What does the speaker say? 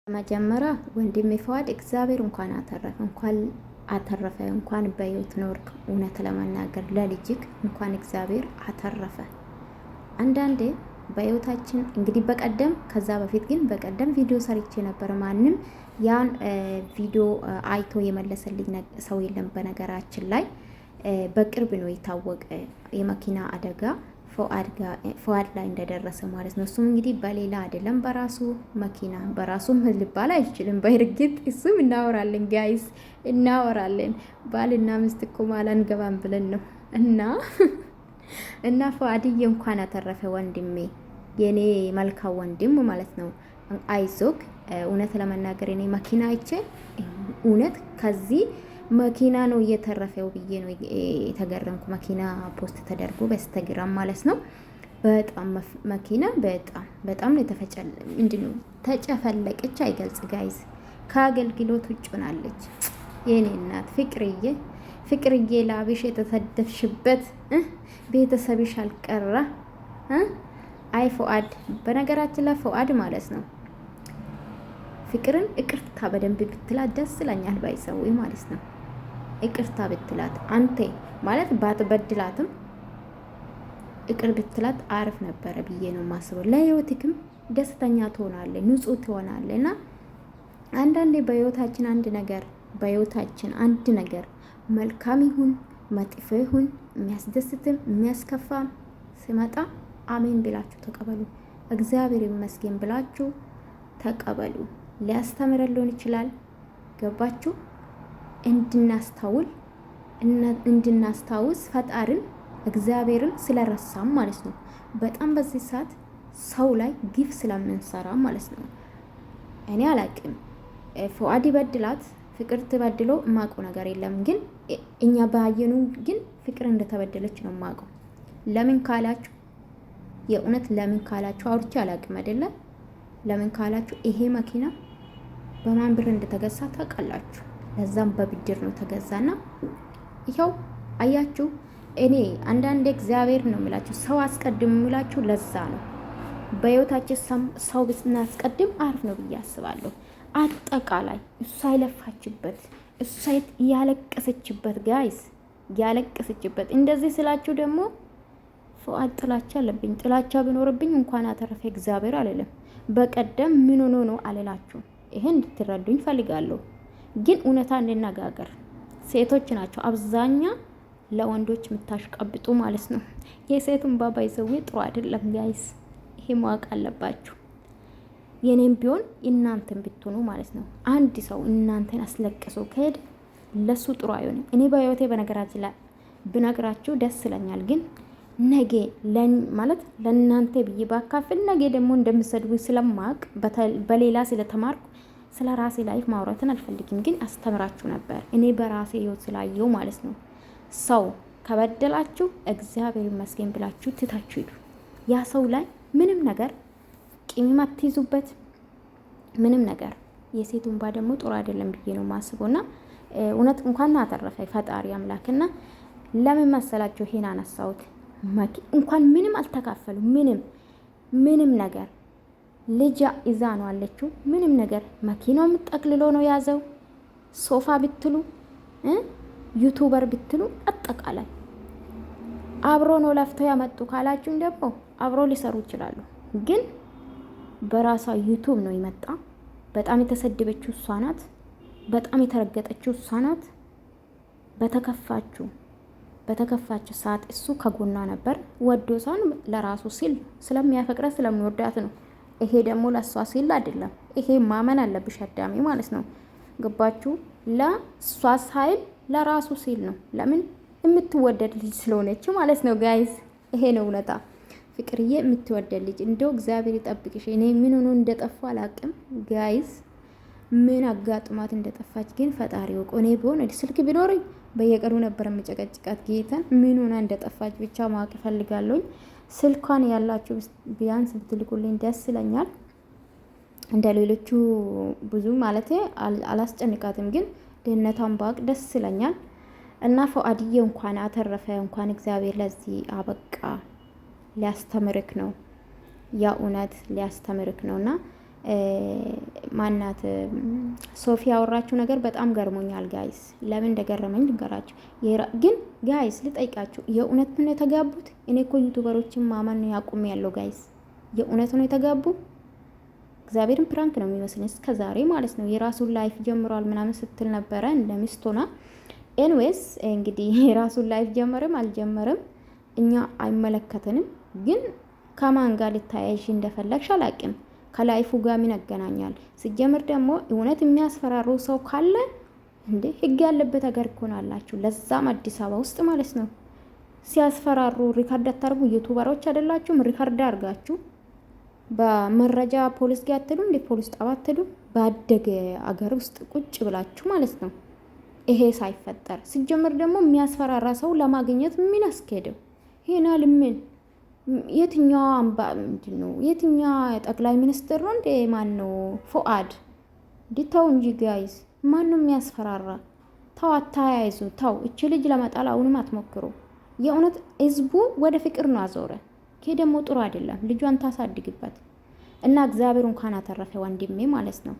መጀመሪያ ወንድሜ ፈዋድ እግዚአብሔር እንኳን አተረፈ እንኳን በህይወት ኖርክ። እውነት ለመናገር ለልጅክ እንኳን እግዚአብሔር አተረፈ። አንዳንዴ በህይወታችን እንግዲህ በቀደም ከዛ በፊት ግን በቀደም ቪዲዮ ሰርቼ ነበር። ማንም ያን ቪዲዮ አይቶ የመለሰልኝ ሰው የለም። በነገራችን ላይ በቅርብ ነው የታወቀ የመኪና አደጋ ፈዋድ ላይ እንደደረሰ ማለት ነው። እሱም እንግዲህ በሌላ አይደለም በራሱ መኪና በራሱም ልባል አይችልም። በእርግጥ እሱም እናወራለን ጋይስ እናወራለን። ባልና ሚስት እኮ ማላን ገባን ብለን ነው እና ፈዋድዬ እንኳን አተረፈ ወንድሜ፣ የኔ መልካም ወንድም ማለት ነው። አይዞክ። እውነት ለመናገር እኔ መኪና አይቼ እውነት ከዚህ መኪና ነው እየተረፈው ብዬ ነው የተገረምኩ። መኪና ፖስት ተደርጎ በኢንስታግራም ማለት ነው። በጣም መኪና በጣም ነው ምንድነው ተጨፈለቀች። አይገልጽ ጋይዝ ከአገልግሎት ውጭ ሆናለች። የኔ እናት ፍቅርዬ ላብሽ የተሰደፍሽበት ቤተሰብሽ አልቀራ። አይ ፈዋድ፣ በነገራችን ላይ ፈዋድ ማለት ነው ፍቅርን ይቅርታ በደንብ ብትላት ደስ ይለኛል። ባይሰው ማለት ነው ይቅርታ ብትላት አንተ ማለት ባትበድላትም ይቅር ብትላት አሪፍ ነበረ ብዬ ነው ማስበው። ለህይወትክም ደስተኛ ትሆናለህ፣ ንጹህ ትሆናለህ። እና አንዳንዴ በህይወታችን አንድ ነገር መልካም ይሁን መጥፎ ይሁን የሚያስደስትም የሚያስከፋም ሲመጣ አሜን ብላችሁ ተቀበሉ። እግዚአብሔር ይመስገን ብላችሁ ተቀበሉ። ሊያስተምረን ሊሆን ይችላል። ገባችሁ? እንድናስታውስ ፈጣርን እግዚአብሔርን ስለረሳም ማለት ነው። በጣም በዚህ ሰዓት ሰው ላይ ግፍ ስለምንሰራ ማለት ነው። እኔ አላቅም ፈዋድ በድላት ፍቅር ትበድሎ የማውቀው ነገር የለም። ግን እኛ ባየኑ ግን ፍቅር እንደተበደለች ነው የማውቀው። ለምን ካላችሁ የእውነት ለምን ካላችሁ አውርቼ አላቅም አይደለም። ለምን ካላችሁ ይሄ መኪና በማን ብር እንደተገዛ ታውቃላችሁ? ለዛም በብድር ነው ተገዛና ይኸው አያችሁ። እኔ አንዳንዴ እግዚአብሔር ነው የምላችሁ ሰው አስቀድም የምላችሁ ለዛ ነው። በህይወታችን ሰው ብናስቀድም አሪፍ ነው ብዬ አስባለሁ። አጠቃላይ እሷ የለፋችበት እሷ ያለቀሰችበት ጋይስ ያለቀሰችበት። እንደዚህ ስላችሁ ደግሞ ፈዋድ ጥላቻ አለብኝ። ጥላቻ ቢኖርብኝ እንኳን አተረፈ እግዚአብሔር አልልም። በቀደም ምን ሆኖ ነው አልላችሁ። ይሄን እንድትረዱኝ ፈልጋለሁ። ግን እውነታ እንነጋገር። ሴቶች ናቸው አብዛኛ ለወንዶች የምታሽቀብጡ ማለት ነው። የሴቱን ባባ ይዘው ጥሩ አይደለም ጋይስ፣ ይሄ ማወቅ አለባችሁ። የኔም ቢሆን እናንተን ብትሆኑ ማለት ነው። አንድ ሰው እናንተን አስለቅሶ ከሄደ ለሱ ጥሩ አይሆንም። እኔ በህይወቴ በነገራችን ላይ ብነግራችሁ ደስ ይለኛል። ግን ነገ ማለት ለእናንተ ብዬ ባካፍል ነገ ደግሞ እንደምሰድቡኝ ስለማቅ በሌላ ስለተማርኩ ስለ ራሴ ላይፍ ማውራትን አልፈልግም። ግን አስተምራችሁ ነበር እኔ በራሴ ህይወት ስላየው ማለት ነው። ሰው ከበደላችሁ እግዚአብሔር ይመስገን ብላችሁ ትታችሁ ሂዱ። ያ ሰው ላይ ምንም ነገር ቂም አትይዙበት። ምንም ነገር የሴቱን ባ ደግሞ ጥሩ አይደለም ብዬ ነው ማስበውና እውነት እንኳን አተረፈ ፈጣሪ አምላክና ለምን መሰላችሁ ይሄን አነሳሁት? እንኳን ምንም አልተካፈሉ ምንም ነገር ልጅ ይዛ ነው አለችው። ምንም ነገር መኪናው ጠቅልሎ ነው ያዘው። ሶፋ ብትሉ ዩቱበር ብትሉ አጠቃላይ አብሮ ነው ለፍተው ያመጡ ካላችሁ ደግሞ አብሮ ሊሰሩ ይችላሉ። ግን በራሷ ዩቱብ ነው ይመጣ። በጣም የተሰደበችው እሷ ናት። በጣም የተረገጠችው እሷ ናት። በተከፋችው ሰዓት እሱ ከጎኗ ነበር። ወዶ ሳን ለራሱ ሲል ስለሚያፈቅራት ስለሚወዳት ነው። ይሄ ደግሞ ለሷ ሲል አይደለም። ይሄ ማመን አለብሽ አዳሚ ማለት ነው። ገባችሁ? ለሷ ሳይል ለራሱ ሲል ነው። ለምን? የምትወደድ ልጅ ስለሆነች ማለት ነው ጋይዝ። ይሄ ነው እውነታ። ፍቅርዬ የምትወደድ ልጅ እንደው እግዚአብሔር ይጠብቅሽ። እኔ ምን ሆኖ እንደጠፋ አላቅም ጋይዝ፣ ምን አጋጥማት እንደጠፋች ግን ፈጣሪ ወቆ። እኔ ቢሆን ስልክ ቢኖርኝ በየቀኑ ነበር የምጨቀጭቃት ጌታን። ምን ሆና እንደጠፋች ብቻ ማወቅ እፈልጋለሁ። ስልኳን ያላችሁ ቢያንስ ብትልኩልኝ ደስ ይለኛል። እንደ ሌሎቹ ብዙ ማለት አላስጨንቃትም፣ ግን ደህንነቷን ባቅ ደስ ይለኛል። እና ፈዋድዬ እንኳን አተረፈ፣ እንኳን እግዚአብሔር ለዚህ አበቃ። ሊያስተምርክ ነው፣ ያ እውነት ሊያስተምርክ ነውና ማናት ሶፊ ያወራችሁ ነገር በጣም ገርሞኛል ጋይስ። ለምን እንደገረመኝ ልንገራችሁ። ግን ጋይስ ልጠይቃችሁ፣ የእውነት ነው የተጋቡት? እኔ እኮ ዩቱበሮችን ማመን ያቁም ያለው ጋይስ። የእውነት ነው የተጋቡ? እግዚአብሔርን ፕራንክ ነው የሚመስለኝ እስከ ዛሬ ማለት ነው። የራሱን ላይፍ ጀምሯል ምናምን ስትል ነበረ እንደ ሚስቶና። ኤንዌስ እንግዲህ የራሱን ላይፍ ጀመርም አልጀመርም እኛ አይመለከተንም። ግን ከማን ጋር ልታያይሽ እንደፈለግሽ አላቅም። ከላይፉ ጋር ምን ያገናኛል? ሲጀምር ደግሞ እውነት የሚያስፈራሩ ሰው ካለ እንዴ ህግ ያለበት ሀገር እኮ ነው አላችሁ። ለዛም አዲስ አበባ ውስጥ ማለት ነው ሲያስፈራሩ ሪካርድ አታርጉ። ዩቱበሮች አይደላችሁም? ሪካርድ አርጋችሁ በመረጃ ፖሊስ ጋር አትሄዱ እንዴ? ፖሊስ ጣቢያ አትሄዱ? ባደገ አገር ውስጥ ቁጭ ብላችሁ ማለት ነው። ይሄ ሳይፈጠር ሲጀምር ደግሞ የሚያስፈራራ ሰው ለማግኘት ምን አስኬደው? ይሄናል ምን የትኛው አምባ ምንድነው? የትኛው ጠቅላይ ሚኒስትር ነው እንዴ? ማን ነው? ፉአድ ዲታው እንጂ ጋይስ፣ ማን ነው የሚያስፈራራ? ተው አታያይዙ። ተው እቺ ልጅ ለመጣል አሁንም አትሞክሩ። የእውነት ህዝቡ ወደ ፍቅር ነው አዞረ። ይሄ ደግሞ ጥሩ አይደለም። ልጇን ታሳድግበት እና እግዚአብሔር እንኳን አተረፈ ወንድሜ ማለት ነው።